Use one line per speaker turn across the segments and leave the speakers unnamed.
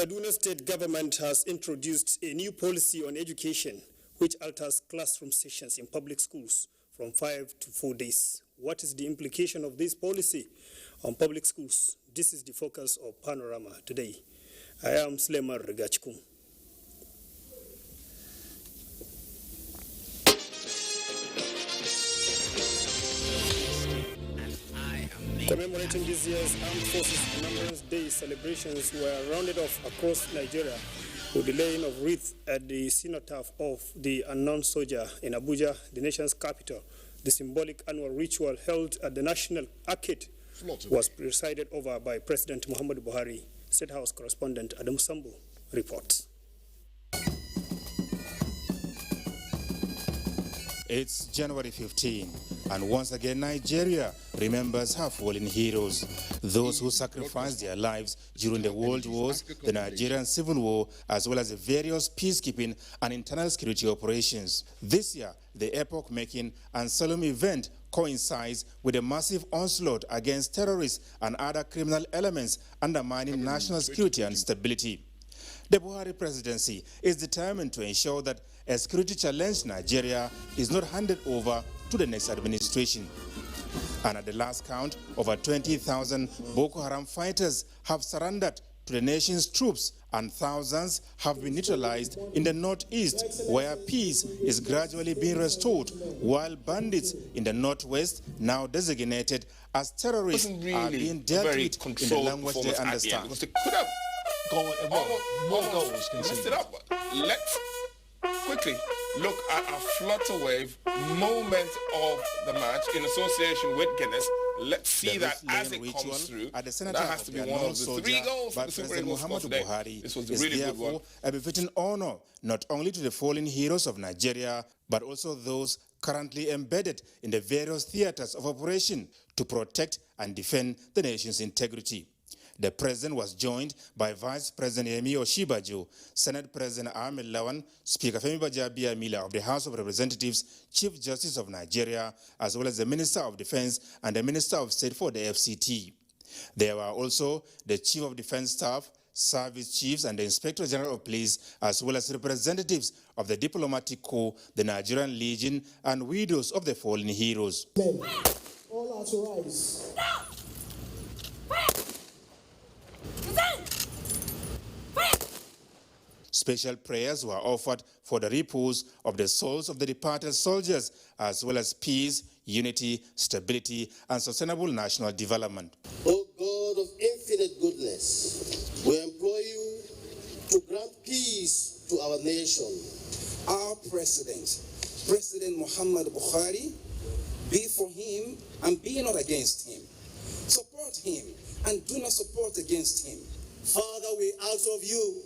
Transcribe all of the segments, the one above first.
Kaduna State government has introduced a new policy on education which alters classroom sessions in public schools from 5 to 4 days. What is the implication of this policy on public schools? This is the focus of Panorama today. I am Suleiman Regachkum. Commemorating this year's Armed Forces Remembrance Day celebrations were rounded off across Nigeria with the laying of wreaths at the cenotaph of the unknown soldier in Abuja, the nation's capital. The symbolic annual ritual held at the National Arcade was presided over by President Muhammadu Buhari. State House correspondent Adam Sambo reports.
It's January 15, and once again Nigeria remembers her fallen heroes, those who sacrificed their lives during the World Wars, the Nigerian Civil War, as well as the various peacekeeping and internal security operations. This year, the epoch-making and solemn event coincides with a massive onslaught against terrorists and other criminal elements undermining national security and stability. The Buhari presidency is determined to ensure that a security-challenged Nigeria is not handed over to the next administration. And at the last count, over 20,000 Boko Haram fighters have surrendered to the nation's troops, and thousands have been neutralized in the northeast, where peace is gradually being restored, while bandits in the northwest, now designated as terrorists, are being dealt with in the language they understand.
More goals messed it up. Let's quickly look at a flutter wave moment of the match in association with Guinness. Let's see that as it comes through.
At the
that has to be one of the 3 goals for the Super Eagles score today. This was a really good one.
A befitting honor not only to the fallen heroes of Nigeria, but also those currently embedded in the various theaters of operation to protect and defend the nation's integrity. The president was joined by Vice President Yemi Osinbajo, Senate President Ahmed Lawan, Speaker Femi Bajabiamila of the House of Representatives, Chief Justice of Nigeria, as well as the Minister of Defense and the Minister of State for the FCT. There were also the Chief of Defense Staff, Service Chiefs, and the Inspector General of Police, as well as representatives of the Diplomatic Corps, the Nigerian Legion, and widows of the fallen heroes.
Men, all are to rise.
Special prayers were offered for the repose of the souls of the departed soldiers, as well as peace, unity, stability, and sustainable national development.
O God of infinite goodness, we implore you to grant peace to our nation.
Our President, President Muhammadu Buhari, be for him and be not against him. Support him and do not support against him.
Father, we ask of you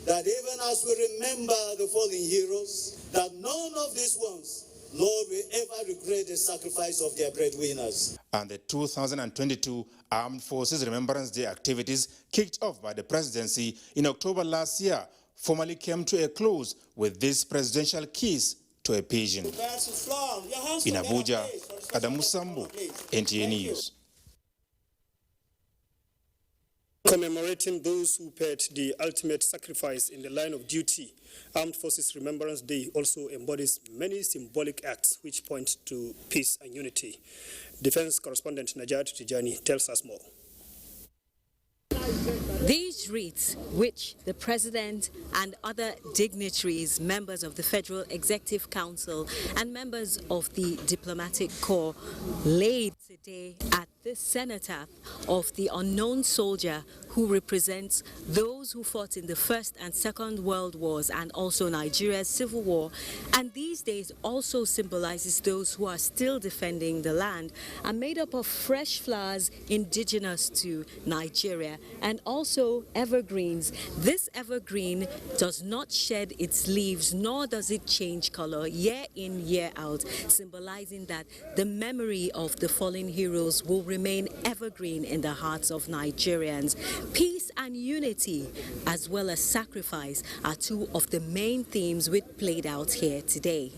that even as we remember the fallen heroes, that none of these ones, Lord, will ever regret the sacrifice of their breadwinners.
And the 2022 Armed Forces Remembrance Day activities, kicked off by the presidency in October last year, formally came to a close with this presidential kiss to a pigeon. In Abuja, Adam Sambo, NTA News.
Commemorating those who paid the ultimate sacrifice in the line of duty, Armed Forces Remembrance Day also embodies many symbolic acts which point to peace and unity. Defense correspondent Najat Tijani tells us more.
These wreaths, which the President and other dignitaries, members of the Federal Executive Council and members of the Diplomatic Corps laid today at the cenotaph of the unknown soldier who represents those who fought in the First and Second World Wars and also Nigeria's Civil War, and these days also symbolizes those who are still defending the land, are made up of fresh flowers indigenous to Nigeria and also evergreens. This evergreen does not shed its leaves, nor does it change color year in, year out, symbolizing that the memory of the fallen heroes will remain evergreen in the hearts of Nigerians. Peace and unity, as well as sacrifice, are two of the main themes which played out here today.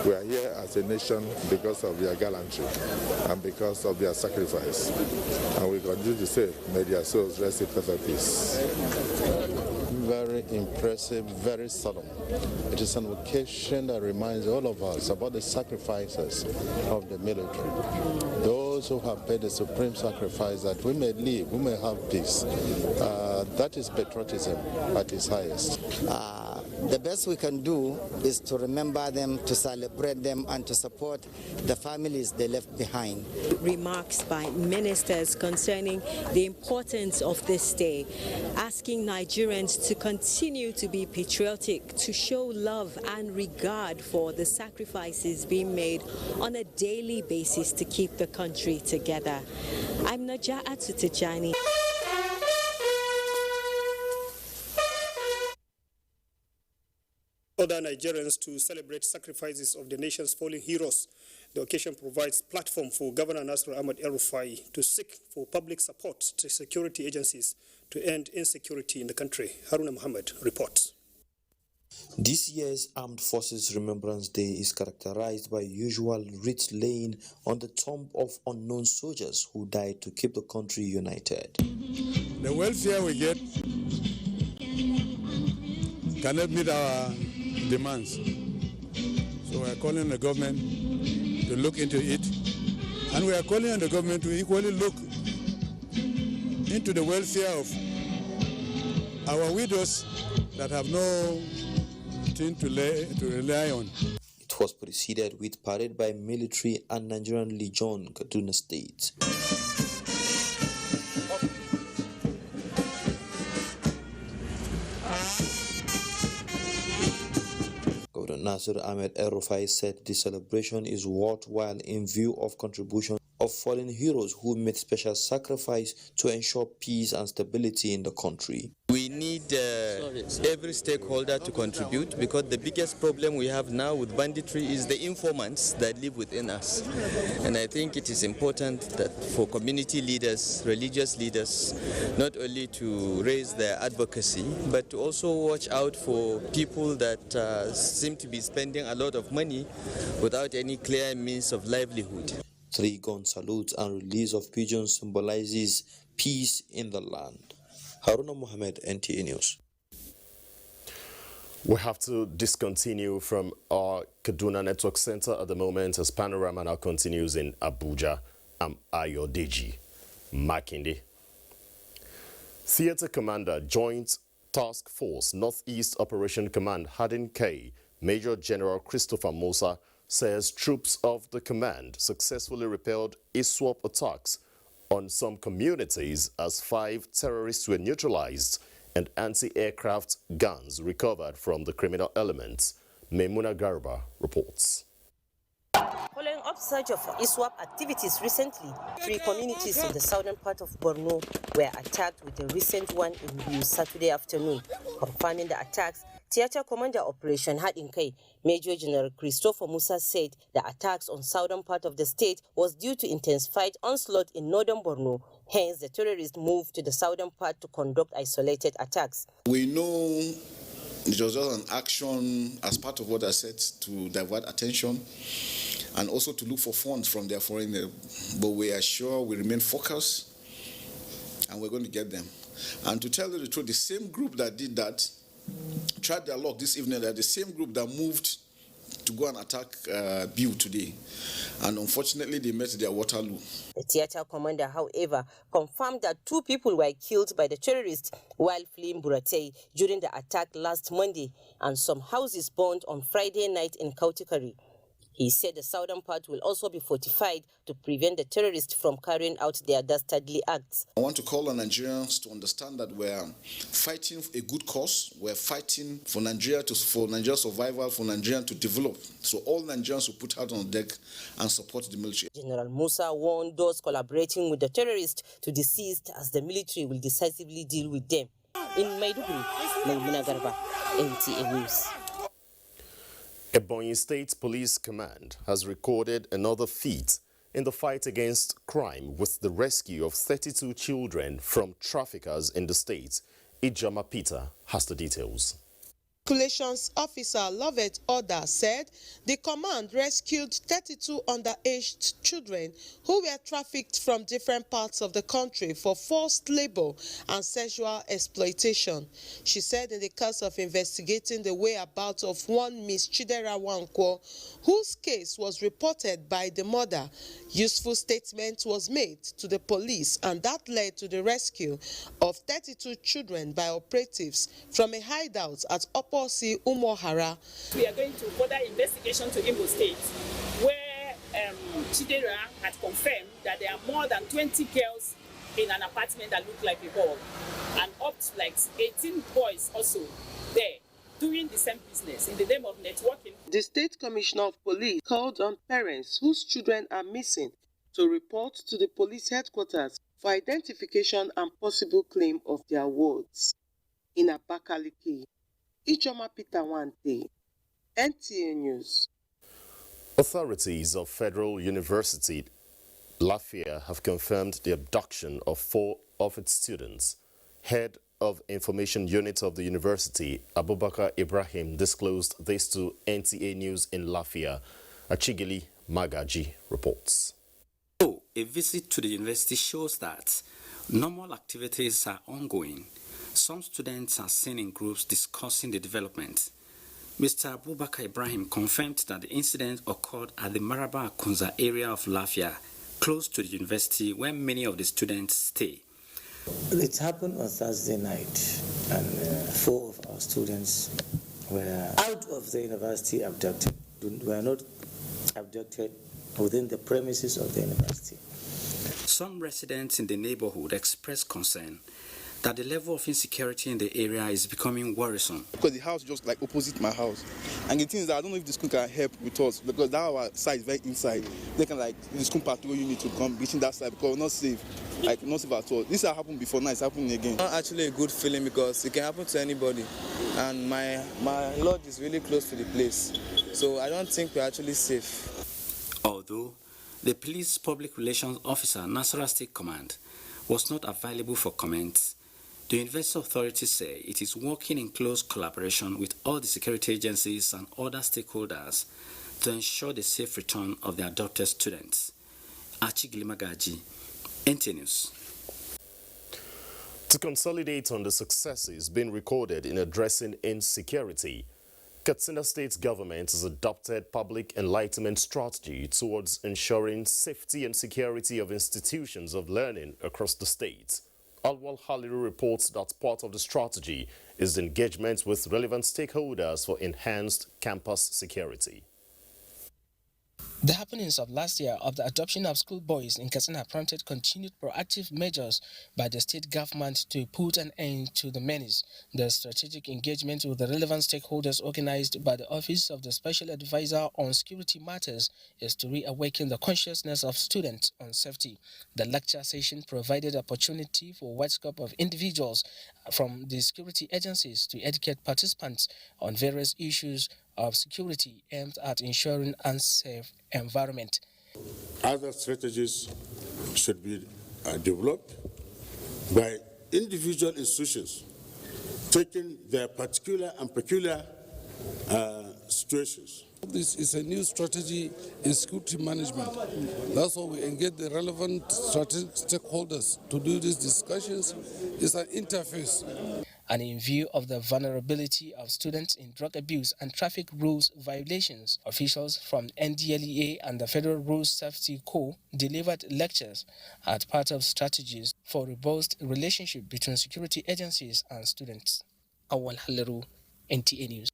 We are here as a nation because of their gallantry and because of their sacrifice. And we continue to say, may their souls rest in perfect peace. very impressive, very solemn. It is an occasion that reminds all of us about the sacrifices of the military. Those who have paid the supreme sacrifice that we may live, we may have peace. That is patriotism at its highest.
The best we can do is to remember them, to celebrate them, and to support the families they left behind.
Remarks by ministers concerning the importance of this day, asking Nigerians to continue to be patriotic, to show love and regard for the sacrifices being made on a daily basis to keep the country together. I'm Naja'atu Tijani.
Other Nigerians to celebrate sacrifices of the nation's fallen heroes. The occasion provides platform for Governor Nasir Ahmed El-Rufai to seek for public support to security agencies to end insecurity in the country. Haruna Muhammad reports.
This year's Armed Forces Remembrance Day is characterized by usual wreath laying on the tomb of unknown soldiers who died to keep the country united.
The welfare we get cannot meet our demands. So we are calling the government to look into it, and we are calling on the government to equally look into the welfare of our widows that have no thing to rely on.
It was preceded with parade by military and Nigerian Legion, Kaduna State. Governor Nasir Ahmed El-Rufai said the celebration is worthwhile in view of contribution of fallen heroes who made special sacrifice to ensure peace and stability in the country.
We need every stakeholder to contribute, because the biggest problem we have now with banditry is the informants that live within us. And I think it is important that for community leaders, religious leaders, not only to raise their advocacy, but to also watch out for people that seem to be spending a lot of money without any clear means of livelihood.
3-gun salutes and release of pigeons symbolizes peace in the land. Haruna Mohammed, NTA News.
We have to discontinue from our Kaduna Network Center at the moment as Panorama now continues in Abuja. I'm Ayodeji Makinde. Theater Commander, Joint Task Force, Northeast Operation Command, Hadin K, Major General Christopher Musa, says troops of the command successfully repelled ISWAP attacks on some communities as 5 terrorists were neutralized and anti-aircraft guns recovered from the criminal elements. Memuna Garba reports.
Following up surge of ISWAP activities recently, 3 communities in the southern part of Borno were attacked, with a recent one in Biu Saturday afternoon. Confirming the attacks, Theater Commander Operation Hadinkai, Major General Christopher Musa, said the attacks on southern part of the state was due to intensified onslaught in northern Borno. Hence, the terrorists moved to the southern part to conduct isolated attacks.
We know it was just an action as part of what I said to divert attention and also to look for funds from their foreign, but we are sure we remain focused and we're going to get them. And to tell you the truth, the same group that did that tried their luck this evening. They're the same group that moved to go and attack Biu today. And unfortunately, they met their Waterloo.
The theater commander, however, confirmed that 2 people were killed by the terrorists while fleeing Buratai during the attack last Monday, and some houses burned on Friday night in Kautikari. He said the southern part will also be fortified to prevent the terrorists from carrying out their dastardly acts.
I want to call on Nigerians to understand that we're fighting a good cause. We're fighting for Nigeria's survival, for Nigeria to develop. So all Nigerians will put out on the deck and support the military.
General Musa warned those collaborating with the terrorists to desist, as the military will decisively deal with them. In Maiduguri, Memuna Garba, NTA News.
Ebonyi State Police Command has recorded another feat in the fight against crime with the rescue of 32 children from traffickers in the state. Ijama Peter has the details.
Relations Officer Lovett Order said the command rescued 32 underage children who were trafficked from different parts of the country for forced labor and sexual exploitation. She said in the course of investigating the whereabouts of one Miss Chidera Wankwo, whose case was reported by the mother, useful statement was made to the police, and that led to the rescue of 32 children by operatives from a hideout at Oposi Umohara.
We are going to further investigation to Imo State, where Chidera had confirmed that there are more than 20 girls in an apartment that look like a hall, and up to like 18 boys also there doing the same business in the name of networking.
The State Commissioner of Police called on parents whose children are missing to report to the police headquarters for identification and possible claim of their wards. In Abakaliki, Ijoma Peter Wante, NTA News.
Authorities of Federal University Lafayette have confirmed the abduction of 4 of its students. Head of Information Unit of the University, Abubakar Ibrahim, disclosed this to NTA News in Lafayette. Achigili Magaji reports.
A visit to the university shows that normal activities are ongoing. Some students are seen in groups discussing the development. Mr. Abubakar Ibrahim confirmed that the incident occurred at the Maraba Akunza area of Lafia, close to the university where many of the students stay.
It happened on Thursday night, and 4 of our students were out of the university abducted. We were not abducted within the premises of the university.
Some residents in the neighborhood expressed concern that the level of insecurity in the area is becoming worrisome.
Because the house just like opposite my house. And the thing is that I don't know if the school can help with us, because that our side is very inside. They can like, the school patrol unit to come between that side because we're not safe. Like not safe at all. This has happened before, now it's happening again.
Not actually a good feeling because it can happen to anybody. And my lord is really close to the place. So I don't think we're actually safe.
Although the police public relations officer, Nasarawa State Command, was not available for comments, the university authorities say it is working in close collaboration with all the security agencies and other stakeholders to ensure the safe return of the adopted students. Achigili Magaji, NTA News.
To consolidate on the successes being recorded in addressing insecurity, Katsina State government has adopted public enlightenment strategy towards ensuring safety and security of institutions of learning across the state. Alwal Haliru reports that part of the strategy is the engagement with relevant stakeholders for enhanced campus security.
The happenings of last year of the adoption of schoolboys in Katsina prompted continued proactive measures by the state government to put an end to the menace. The strategic engagement with the relevant stakeholders organized by the Office of the Special Advisor on Security Matters is to reawaken the consciousness of students on safety. The lecture session provided opportunity for a wide scope of individuals from the security agencies to educate participants on various issues of security aimed at ensuring an unsafe environment.
Other strategies should be developed by individual institutions taking their particular and peculiar situations.
This is a new strategy in security management. That's why we engage the relevant strategic stakeholders to do these discussions. It's an interface.
And in view of the vulnerability of students in drug abuse and traffic rules violations, officials from NDLEA and the Federal Road Safety Corps delivered lectures as part of strategies for robust relationship between security agencies and students. Awal Haliru, NTA News.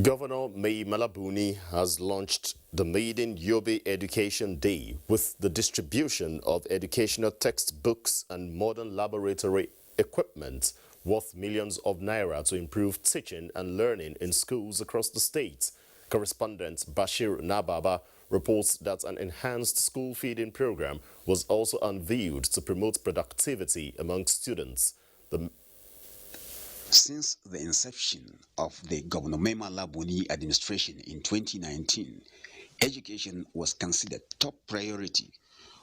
Governor Mai Malabuni has launched the Maiden Yobe Education Day with the distribution of educational textbooks and modern laboratory equipment worth millions of naira to improve teaching and learning in schools across the state. Correspondent Bashir Nababa reports that an enhanced school feeding program was also unveiled to promote productivity among students.
Since the inception of the Governor Mai Malabuni administration in 2019, education was considered top priority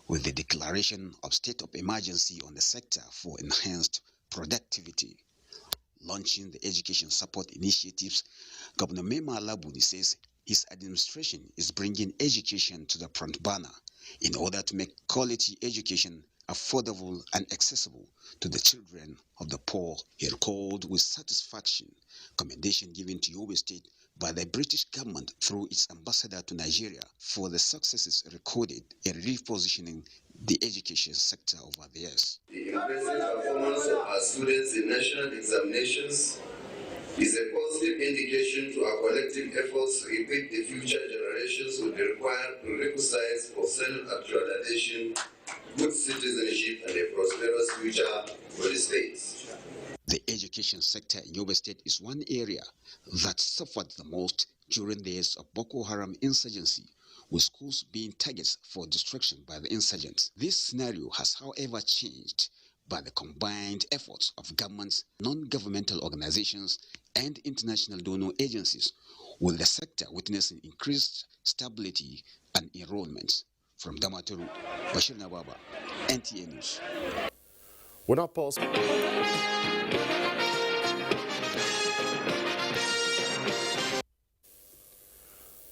with the declaration of state of emergency on the sector for enhanced productivity. launching the education support initiatives, Governor Mema Labuni says his administration is bringing education to the front burner in order to make quality education affordable and accessible to the children of the poor. He recalled with satisfaction commendation given to Yobe State by the British government through its ambassador to Nigeria for the successes recorded in repositioning the education sector over the years.
The impressive performance of our students in national examinations is a positive indication to our collective efforts to equip the future generations with the required prerequisites for self-actualization, good citizenship, and a prosperous future for the state.
The education sector in Yobe State is one area that suffered the most during the years of Boko Haram insurgency, with schools being targets for destruction by the insurgents. This scenario has, however, changed by the combined efforts of governments, non-governmental organizations, and international donor agencies, with the sector witnessing increased stability and enrollment. From Damaturu, Bashir Nababa, NTA News.
We're now pause.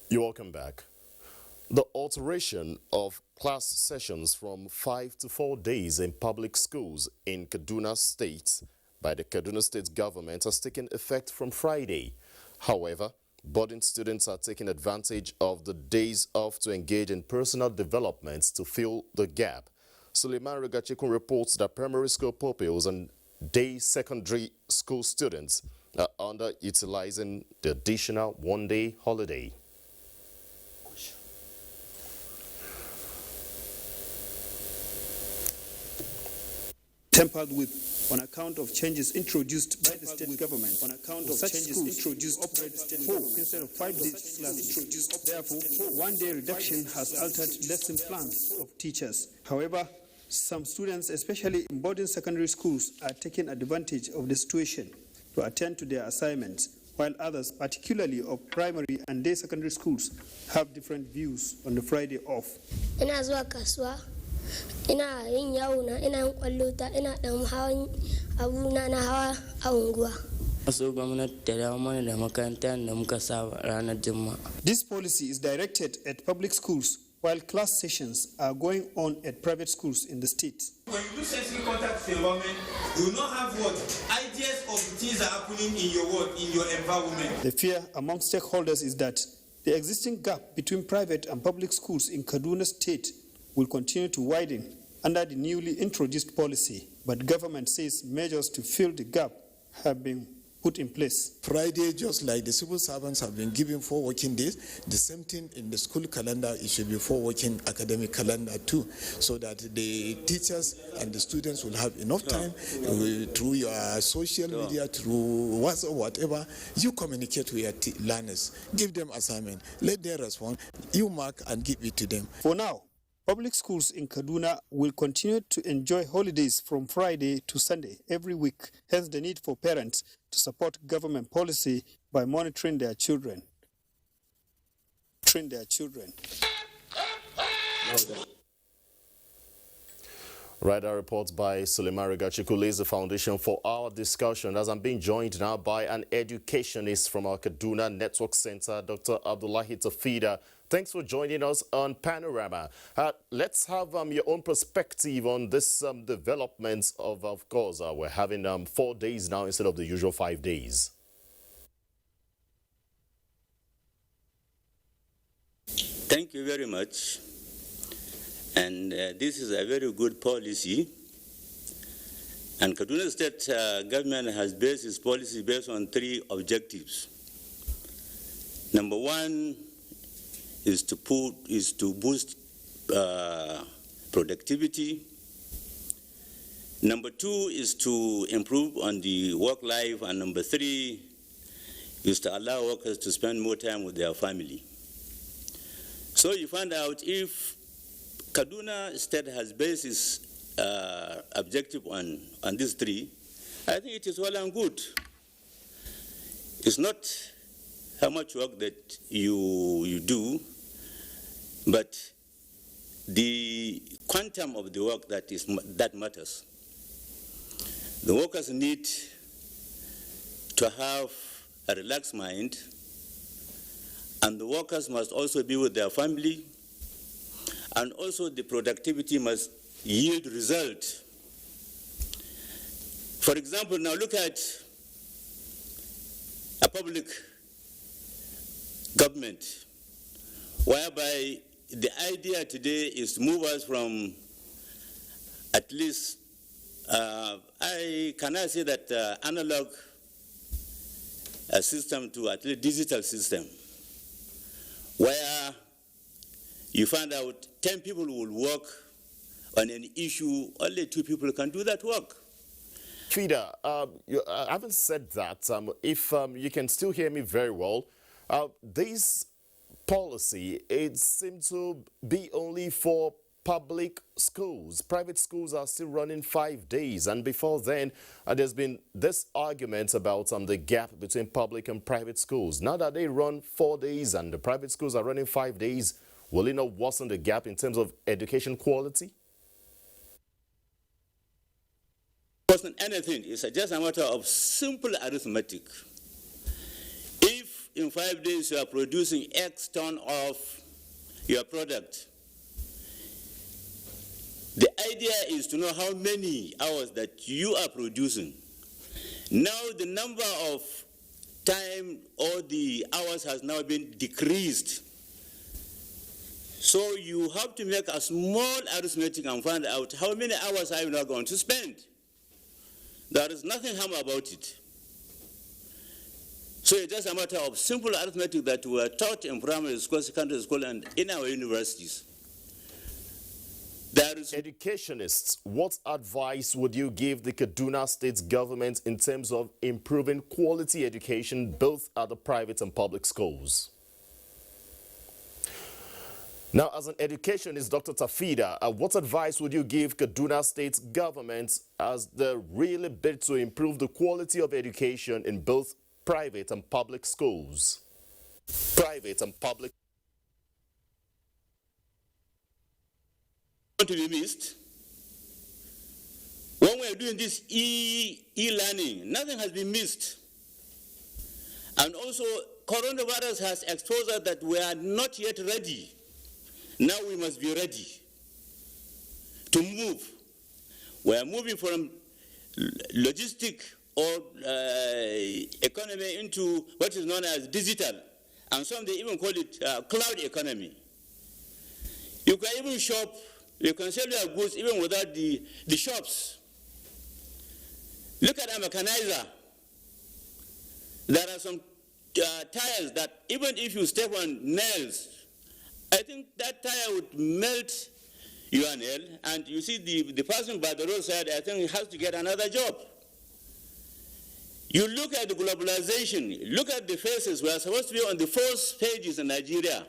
You're welcome back. The alteration of class sessions from 5 to 4 days in public schools in Kaduna State by the Kaduna State government has taken effect from Friday. However, boarding students are taking advantage of the days off to engage in personal developments to fill the gap. Suleiman Regachikun reports that primary school pupils and day secondary school students are underutilizing the additional one-day holiday.
Tempered with on account of changes introduced by the state government. On account of changes introduced by the state government. Instead of 5 days classes. Therefore, one-day reduction has altered lesson plans of teachers. However, some students, especially in boarding secondary schools, are taking advantage of the situation to attend to their assignments, while others, particularly of primary and day secondary schools, have different views on the Friday off.
Ina yin yawo na, ina yin kwallo ta, ina dan hawan abuna na hawa a unguwa.
This policy is directed at public schools, while class sessions are going on at private schools in the state.
When you do sensory contact with the environment, you will not have what ideas of things that are happening in your world, in your environment.
The fear among stakeholders is that the existing gap between private and public schools in Kaduna State will continue to widen under the newly introduced policy, but government says measures to fill the gap have been put in place.
Friday, just like the civil servants have been given 4 working days, the same thing in the school calendar, it should be 4 working academic calendar too, so that the teachers and the students will have enough time through your social media, through WhatsApp, whatever, you communicate with your learners, give them assignment, let them respond, you mark and give it to them.
For now, public schools in Kaduna will continue to enjoy holidays from Friday to Sunday every week, hence the need for parents to support government policy by monitoring their children.
Radar reports by Suleiman Regachikun lays the foundation for our discussion, as I'm being joined now by an educationist from our Kaduna Network Center, Dr. Abdullahi Tafida. Thanks for joining us on Panorama. Let's have your own perspective on this developments of course, we're having 4 days now instead of the usual 5 days.
Thank you very much. And this is a very good policy. And Kaduna State government has based its policy based on 3 objectives. Number 1 is to boost productivity. Number 2 is to improve on the work life, and number 3 is to allow workers to spend more time with their family. So you find out if Kaduna State has based its objective on these 3, I think it is well and good. It's not how much work that you do, but the quantum of the work that matters. The workers need to have a relaxed mind, and the workers must also be with their family, and also the productivity must yield result. For example, now look at a public government, whereby the idea today is to move us from at least, can I say that analog system to at least digital system, where you find out 10 people will work on an issue, only 2 people can do that work.
Fida, I haven't said that. If you can still hear me very well, this policy, it seems to be only for public schools. Private schools are still running 5 days, and before then there's been this argument about the gap between public and private schools. Now that they run 4 days and the private schools are running 5 days, will it not worsen the gap in terms of education quality?
It wasn't anything. It's just a matter of simple arithmetic. If in 5 days you are producing X ton of your product, the idea is to know how many hours that you are producing. Now the number of time or the hours has now been decreased. So you have to make a small arithmetic and find out how many hours are you now going to spend. There is nothing harm about it. So it's just a matter of simple arithmetic that we are taught in primary school, secondary school, and in our universities.
Educationists, what advice would you give the Kaduna State government in terms of improving quality education both at the private and public schools? Now, as an educationist, Dr. Tafida, what advice would you give Kaduna State government as they really bid to improve the quality of education in both private and public schools? Private and public.
To be missed. When we are doing this e-learning, nothing has been missed. And also, coronavirus has exposed us that we are not yet ready. Now we must be ready to move. We are moving from logistic or economy into what is known as digital. And some they even call it cloud economy. You can even shop. You can sell your goods even without the shops. Look at a mechanizer. There are some tires that even if you step on nails, I think that tire would melt your nail, and you see the person by the roadside, I think he has to get another job. You look at the globalization, look at the faces. We are supposed to be on the first pages in Nigeria,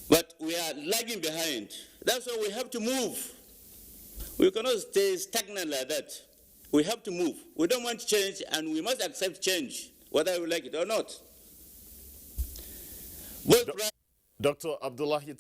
but we are lagging behind. That's why we have to move. We cannot stay stagnant like that. We have to move. We don't want change, and we must accept change, whether we like it or not.
Dr. Abdullahi